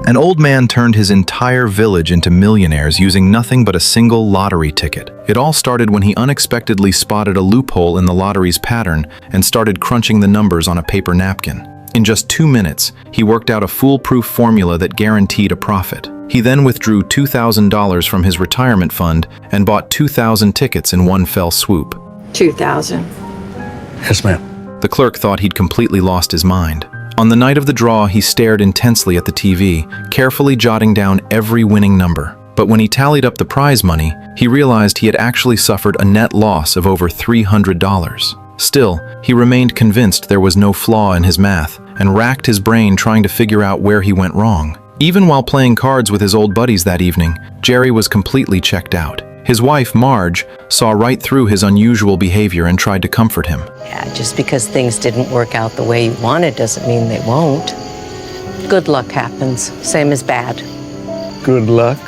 An old man turned his entire village into millionaires using nothing but a single lottery ticket. It all started when he unexpectedly spotted a loophole in the lottery's pattern and started crunching the numbers on a paper napkin. In just 2 minutes, he worked out a foolproof formula that guaranteed a profit. He then withdrew $2,000 from his retirement fund and bought 2,000 tickets in one fell swoop. 2,000. Yes, ma'am. The clerk thought he'd completely lost his mind. On the night of the draw, he stared intensely at the TV, carefully jotting down every winning number. But when he tallied up the prize money, he realized he had actually suffered a net loss of over $300. Still, he remained convinced there was no flaw in his math and racked his brain trying to figure out where he went wrong. Even while playing cards with his old buddies that evening, Jerry was completely checked out. His wife, Marge, saw right through his unusual behavior and tried to comfort him. Yeah, just because things didn't work out the way you wanted doesn't mean they won't. Good luck happens, same as bad. Good luck?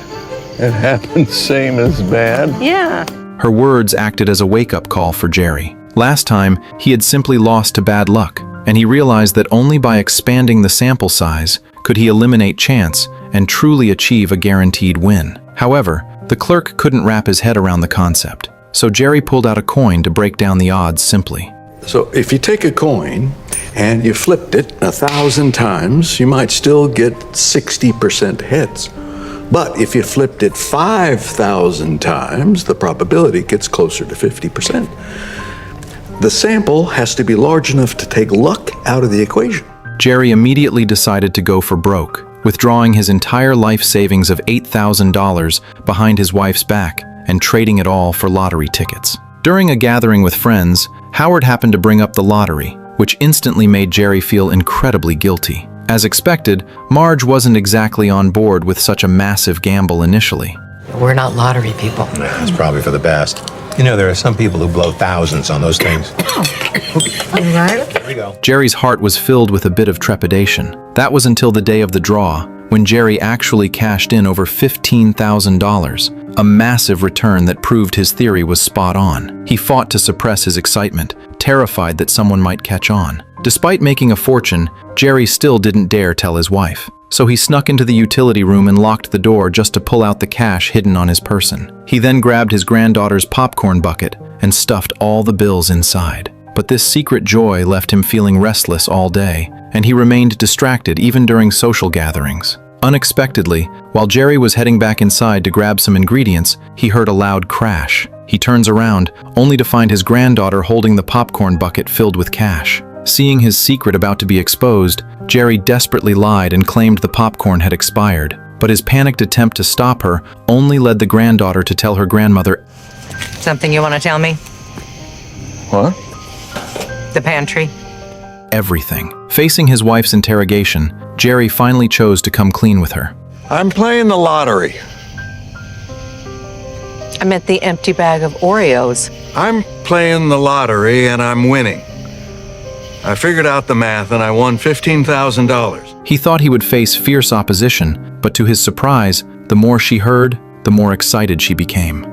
It happens same as bad? Yeah. Her words acted as a wake-up call for Jerry. Last time, he had simply lost to bad luck, and he realized that only by expanding the sample size could he eliminate chance and truly achieve a guaranteed win. However, the clerk couldn't wrap his head around the concept, so Jerry pulled out a coin to break down the odds simply. So if you take a coin and you flipped it 1,000 times, you might still get 60% hits. But if you flipped it 5,000 times, the probability gets closer to 50%. The sample has to be large enough to take luck out of the equation. Jerry immediately decided to go for broke, withdrawing his entire life savings of $8,000 behind his wife's back and trading it all for lottery tickets. During a gathering with friends, Howard happened to bring up the lottery, which instantly made Jerry feel incredibly guilty. As expected, Marge wasn't exactly on board with such a massive gamble initially. We're not lottery people. Nah, it's probably for the best. You know, there are some people who blow thousands on those things. There we go. Jerry's heart was filled with a bit of trepidation. That was until the day of the draw, when Jerry actually cashed in over $15,000, a massive return that proved his theory was spot on. He fought to suppress his excitement, terrified that someone might catch on. Despite making a fortune, Jerry still didn't dare tell his wife. So he snuck into the utility room and locked the door just to pull out the cash hidden on his person. He then grabbed his granddaughter's popcorn bucket and stuffed all the bills inside. But this secret joy left him feeling restless all day, and he remained distracted even during social gatherings. Unexpectedly, while Jerry was heading back inside to grab some ingredients, he heard a loud crash. He turns around, only to find his granddaughter holding the popcorn bucket filled with cash. Seeing his secret about to be exposed, Jerry desperately lied and claimed the popcorn had expired. But his panicked attempt to stop her only led the granddaughter to tell her grandmother, Something you want to tell me? What? The pantry? everything. Facing his wife's interrogation, Jerry finally chose to come clean with her. I'm playing the lottery. I meant the empty bag of Oreos. I'm playing the lottery and I'm winning. I figured out the math and I won $15,000. He thought he would face fierce opposition, but to his surprise, the more she heard, the more excited she became.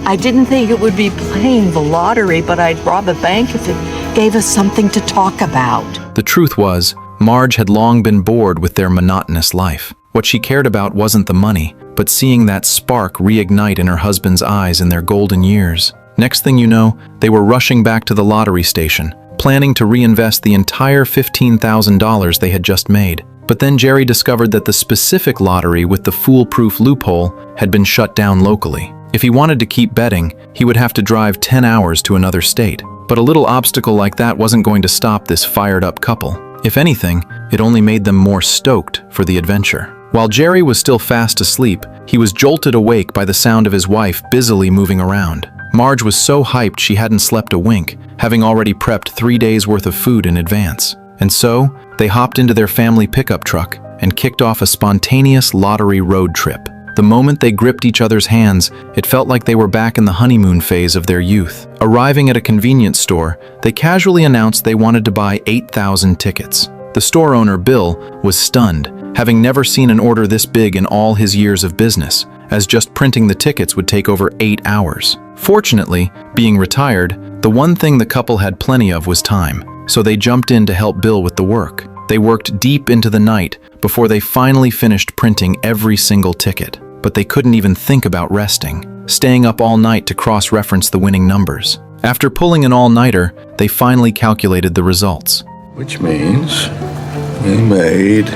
I didn't think it would be playing the lottery, but I'd rob a bank if it gave us something to talk about. The truth was, Marge had long been bored with their monotonous life. What she cared about wasn't the money, but seeing that spark reignite in her husband's eyes in their golden years. Next thing you know, they were rushing back to the lottery station, planning to reinvest the entire $15,000 they had just made. But then Jerry discovered that the specific lottery with the foolproof loophole had been shut down locally. If he wanted to keep betting, he would have to drive 10 hours to another state. But a little obstacle like that wasn't going to stop this fired-up couple. If anything, it only made them more stoked for the adventure. While Jerry was still fast asleep, he was jolted awake by the sound of his wife busily moving around. Marge was so hyped she hadn't slept a wink, having already prepped 3 days' worth of food in advance. And so, they hopped into their family pickup truck and kicked off a spontaneous lottery road trip. The moment they gripped each other's hands, it felt like they were back in the honeymoon phase of their youth. Arriving at a convenience store, they casually announced they wanted to buy 8,000 tickets. The store owner, Bill, was stunned, having never seen an order this big in all his years of business, as just printing the tickets would take over 8 hours. Fortunately, being retired, the one thing the couple had plenty of was time, so they jumped in to help Bill with the work. They worked deep into the night, before they finally finished printing every single ticket. But they couldn't even think about resting, staying up all night to cross-reference the winning numbers. After pulling an all-nighter, they finally calculated the results. Which means they made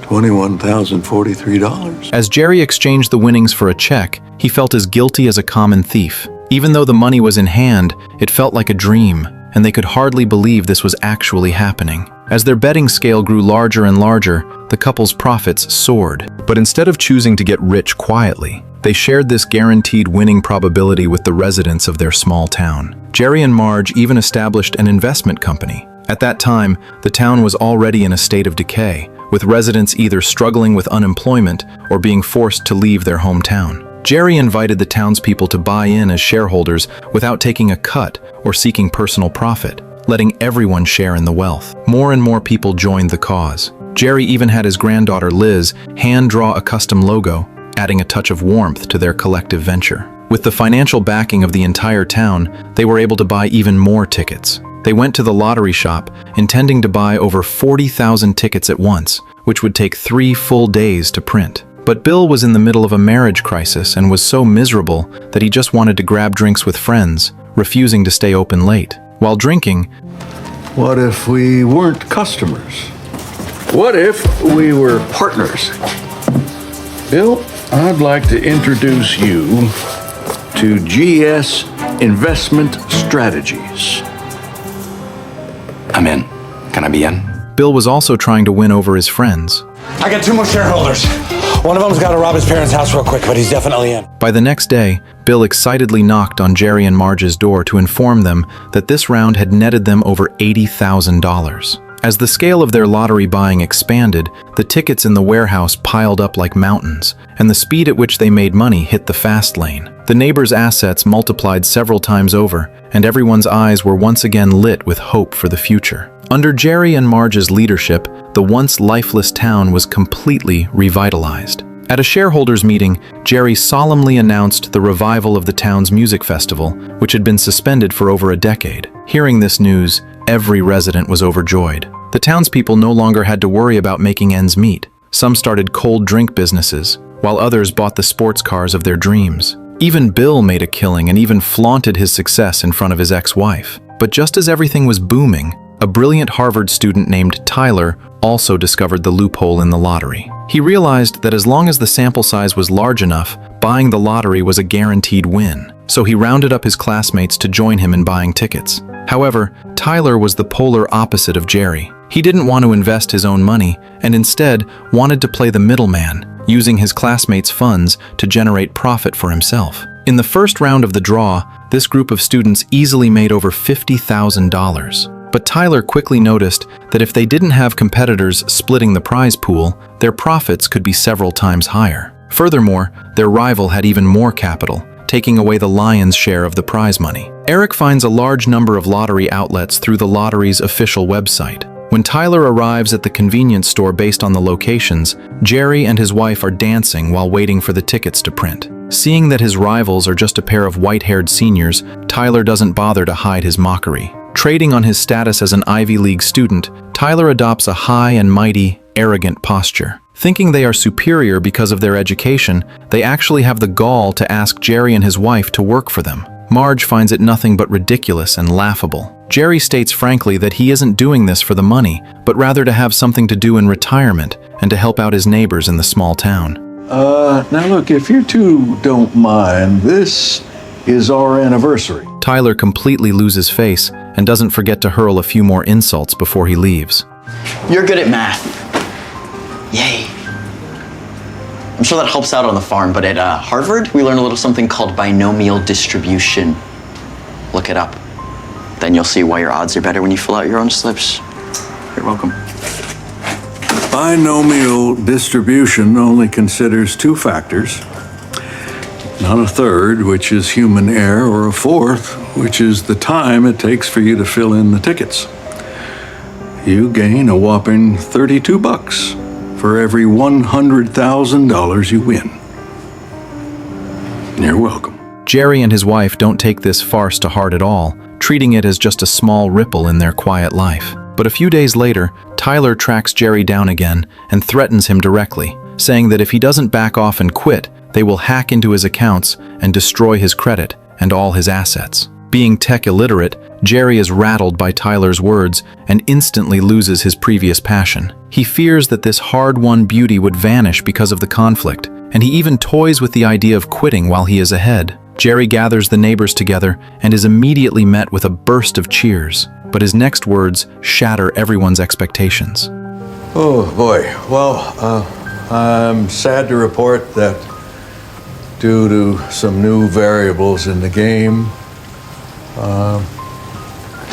$21,043. As Jerry exchanged the winnings for a check, he felt as guilty as a common thief. Even though the money was in hand, it felt like a dream, and they could hardly believe this was actually happening. As their betting scale grew larger and larger, the couple's profits soared. But instead of choosing to get rich quietly, they shared this guaranteed winning probability with the residents of their small town. Jerry and Marge even established an investment company. At that time, the town was already in a state of decay, with residents either struggling with unemployment or being forced to leave their hometown. Jerry invited the townspeople to buy in as shareholders without taking a cut or seeking personal profit, letting everyone share in the wealth. More and more people joined the cause. Jerry even had his granddaughter Liz hand-draw a custom logo, adding a touch of warmth to their collective venture. With the financial backing of the entire town, they were able to buy even more tickets. They went to the lottery shop, intending to buy over 40,000 tickets at once, which would take 3 full days to print. But Bill was in the middle of a marriage crisis and was so miserable that he just wanted to grab drinks with friends, refusing to stay open late. While drinking, What if we weren't customers? What if we were partners? Bill, I'd like to introduce you to GS Investment Strategies. I'm in. Can I be in? Bill was also trying to win over his friends. I got 2 more shareholders. One of them's got to rob his parents' house real quick, but he's definitely in. By the next day, Bill excitedly knocked on Jerry and Marge's door to inform them that this round had netted them over $80,000. As the scale of their lottery buying expanded, the tickets in the warehouse piled up like mountains, and the speed at which they made money hit the fast lane. The neighbors' assets multiplied several times over, and everyone's eyes were once again lit with hope for the future. Under Jerry and Marge's leadership, the once lifeless town was completely revitalized. At a shareholders' meeting, Jerry solemnly announced the revival of the town's music festival, which had been suspended for over a decade. Hearing this news, every resident was overjoyed. The townspeople no longer had to worry about making ends meet. Some started cold drink businesses, while others bought the sports cars of their dreams. Even Bill made a killing and even flaunted his success in front of his ex-wife. But just as everything was booming, a brilliant Harvard student named Tyler also discovered the loophole in the lottery. He realized that as long as the sample size was large enough, buying the lottery was a guaranteed win. So he rounded up his classmates to join him in buying tickets. However, Tyler was the polar opposite of Jerry. He didn't want to invest his own money and instead wanted to play the middleman, using his classmates' funds to generate profit for himself. In the first round of the draw, this group of students easily made over $50,000. But Tyler quickly noticed that if they didn't have competitors splitting the prize pool, their profits could be several times higher. Furthermore, their rival had even more capital, taking away the lion's share of the prize money. Eric finds a large number of lottery outlets through the lottery's official website. When Tyler arrives at the convenience store based on the locations, Jerry and his wife are dancing while waiting for the tickets to print. Seeing that his rivals are just a pair of white-haired seniors, Tyler doesn't bother to hide his mockery. Trading on his status as an Ivy League student, Tyler adopts a high and mighty, arrogant posture. Thinking they are superior because of their education, they actually have the gall to ask Jerry and his wife to work for them. Marge finds it nothing but ridiculous and laughable. Jerry states frankly that he isn't doing this for the money, but rather to have something to do in retirement and to help out his neighbors in the small town. Now look, if you two don't mind, this is our anniversary. Tyler completely loses face and doesn't forget to hurl a few more insults before he leaves. You're good at math. Yay. I'm sure that helps out on the farm, but at Harvard, we learn a little something called binomial distribution. Look it up. Then you'll see why your odds are better when you fill out your own slips. You're welcome. Binomial distribution only considers 2 factors, not a third, which is human error, or a fourth, which is the time it takes for you to fill in the tickets. You gain a whopping $32 for every $100,000 you win. You're welcome. Jerry and his wife don't take this farce to heart at all, treating it as just a small ripple in their quiet life. But a few days later, Tyler tracks Jerry down again and threatens him directly, saying that if he doesn't back off and quit, they will hack into his accounts and destroy his credit and all his assets. Being tech illiterate, Jerry is rattled by Tyler's words and instantly loses his previous passion. He fears that this hard-won beauty would vanish because of the conflict, and he even toys with the idea of quitting while he is ahead. Jerry gathers the neighbors together and is immediately met with a burst of cheers, but his next words shatter everyone's expectations. Oh boy, well, I'm sad to report that due to some new variables in the game,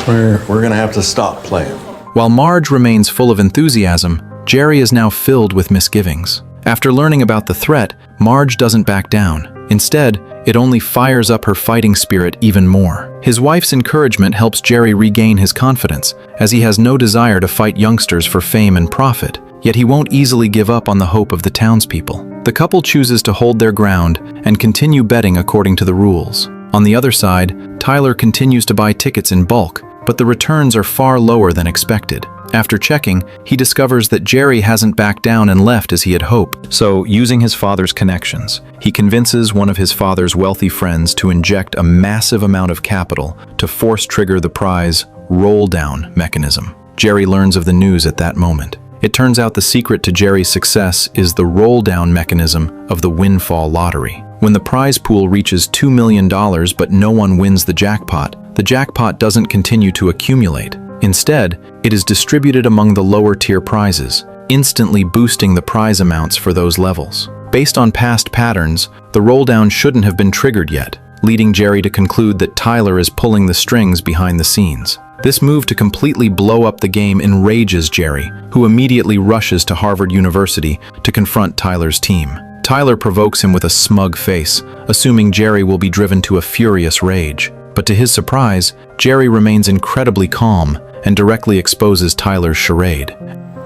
we're gonna have to stop playing. While Marge remains full of enthusiasm, Jerry is now filled with misgivings. After learning about the threat, Marge doesn't back down. Instead, it only fires up her fighting spirit even more. His wife's encouragement helps Jerry regain his confidence, as he has no desire to fight youngsters for fame and profit, yet he won't easily give up on the hope of the townspeople. The couple chooses to hold their ground and continue betting according to the rules. On the other side, Tyler continues to buy tickets in bulk, but the returns are far lower than expected. After checking, he discovers that Jerry hasn't backed down and left as he had hoped. So, using his father's connections, he convinces one of his father's wealthy friends to inject a massive amount of capital to force trigger the prize roll-down mechanism. Jerry learns of the news at that moment. It turns out the secret to Jerry's success is the roll-down mechanism of the windfall lottery. When the prize pool reaches $2 million but no one wins the jackpot doesn't continue to accumulate. Instead, it is distributed among the lower-tier prizes, instantly boosting the prize amounts for those levels. Based on past patterns, the roll-down shouldn't have been triggered yet, leading Jerry to conclude that Tyler is pulling the strings behind the scenes. This move to completely blow up the game enrages Jerry, who immediately rushes to Harvard University to confront Tyler's team. Tyler provokes him with a smug face, assuming Jerry will be driven to a furious rage. But to his surprise, Jerry remains incredibly calm and directly exposes Tyler's charade.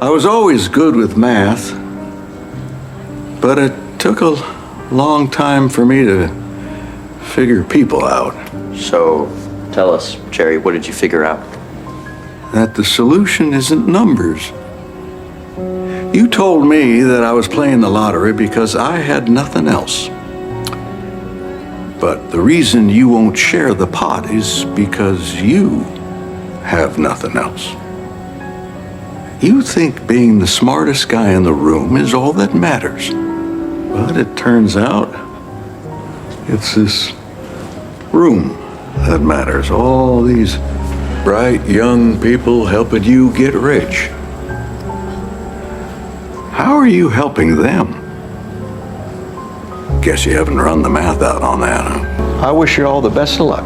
I was always good with math, but it took a long time for me to figure people out. So, tell us, Jerry, what did you figure out? That the solution isn't numbers. You told me that I was playing the lottery because I had nothing else. But the reason you won't share the pot is because you have nothing else. You think being the smartest guy in the room is all that matters. But it turns out it's this room that matters. All these bright young people helping you get rich. How are you helping them? Guess you haven't run the math out on that, huh? I wish you all the best of luck.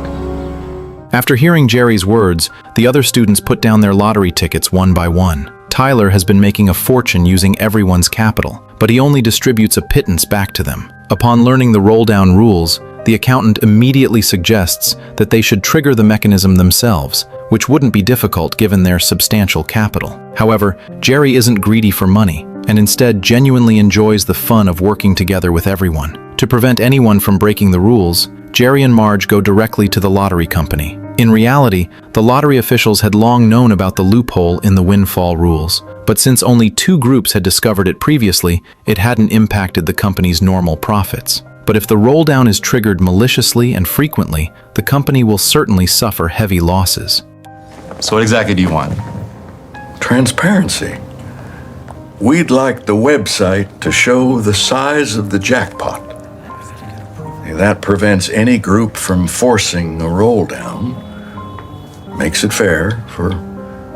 After hearing Jerry's words, the other students put down their lottery tickets one by one. Tyler has been making a fortune using everyone's capital, but he only distributes a pittance back to them. Upon learning the roll-down rules, the accountant immediately suggests that they should trigger the mechanism themselves, which wouldn't be difficult given their substantial capital. However, Jerry isn't greedy for money, and instead genuinely enjoys the fun of working together with everyone. To prevent anyone from breaking the rules, Jerry and Marge go directly to the lottery company. In reality, the lottery officials had long known about the loophole in the windfall rules, but since only 2 groups had discovered it previously, it hadn't impacted the company's normal profits. But if the roll-down is triggered maliciously and frequently, the company will certainly suffer heavy losses. So what exactly do you want? Transparency. We'd like the website to show the size of the jackpot. That prevents any group from forcing a roll down. Makes it fair for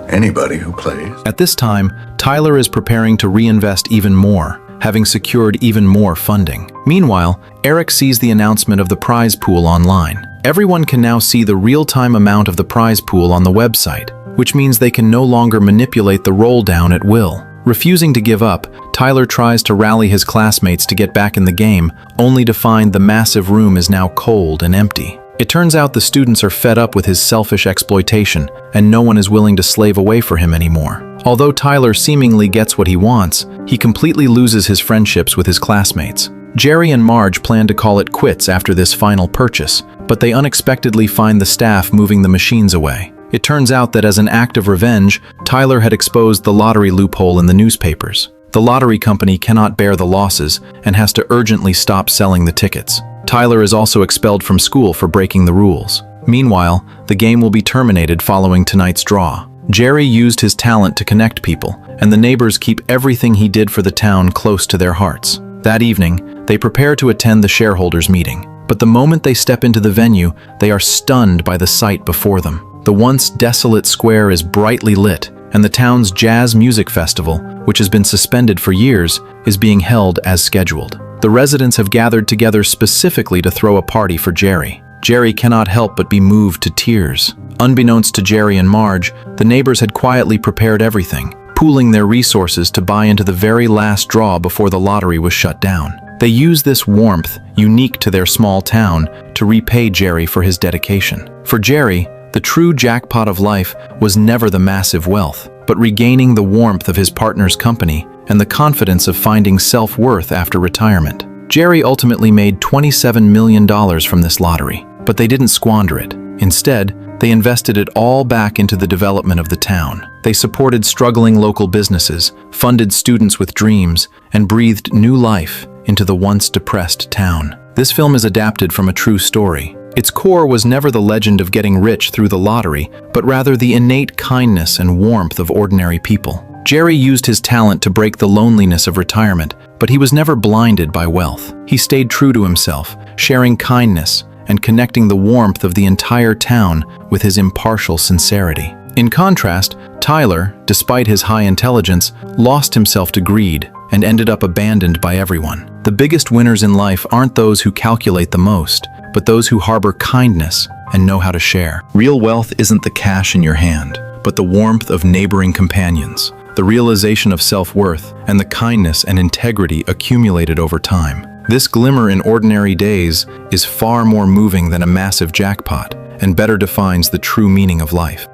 anybody who plays. At this time, Tyler is preparing to reinvest even more, having secured even more funding. Meanwhile, Eric sees the announcement of the prize pool online. Everyone can now see the real-time amount of the prize pool on the website, which means they can no longer manipulate the roll down at will. Refusing to give up, Tyler tries to rally his classmates to get back in the game, only to find the massive room is now cold and empty. It turns out the students are fed up with his selfish exploitation, and no one is willing to slave away for him anymore. Although Tyler seemingly gets what he wants, he completely loses his friendships with his classmates. Jerry and Marge plan to call it quits after this final purchase, but they unexpectedly find the staff moving the machines away. It turns out that as an act of revenge, Tyler had exposed the lottery loophole in the newspapers. The lottery company cannot bear the losses and has to urgently stop selling the tickets. Tyler is also expelled from school for breaking the rules. Meanwhile, the game will be terminated following tonight's draw. Jerry used his talent to connect people, and the neighbors keep everything he did for the town close to their hearts. That evening, they prepare to attend the shareholders' meeting. But the moment they step into the venue, they are stunned by the sight before them. The once desolate square is brightly lit, and the town's jazz music festival, which has been suspended for years, is being held as scheduled. The residents have gathered together specifically to throw a party for Jerry. Jerry cannot help but be moved to tears. Unbeknownst to Jerry and Marge, the neighbors had quietly prepared everything, pooling their resources to buy into the very last draw before the lottery was shut down. They use this warmth, unique to their small town, to repay Jerry for his dedication. For Jerry, the true jackpot of life was never the massive wealth, but regaining the warmth of his partner's company and the confidence of finding self-worth after retirement. Jerry ultimately made $27 million from this lottery, but they didn't squander it. Instead, they invested it all back into the development of the town. They supported struggling local businesses, funded students with dreams, and breathed new life into the once depressed town. This film is adapted from a true story. Its core was never the legend of getting rich through the lottery, but rather the innate kindness and warmth of ordinary people. Jerry used his talent to break the loneliness of retirement, but he was never blinded by wealth. He stayed true to himself, sharing kindness and connecting the warmth of the entire town with his impartial sincerity. In contrast, Tyler, despite his high intelligence, lost himself to greed and ended up abandoned by everyone. The biggest winners in life aren't those who calculate the most, but those who harbor kindness and know how to share. Real wealth isn't the cash in your hand, but the warmth of neighboring companions, the realization of self-worth, and the kindness and integrity accumulated over time. This glimmer in ordinary days is far more moving than a massive jackpot, and better defines the true meaning of life.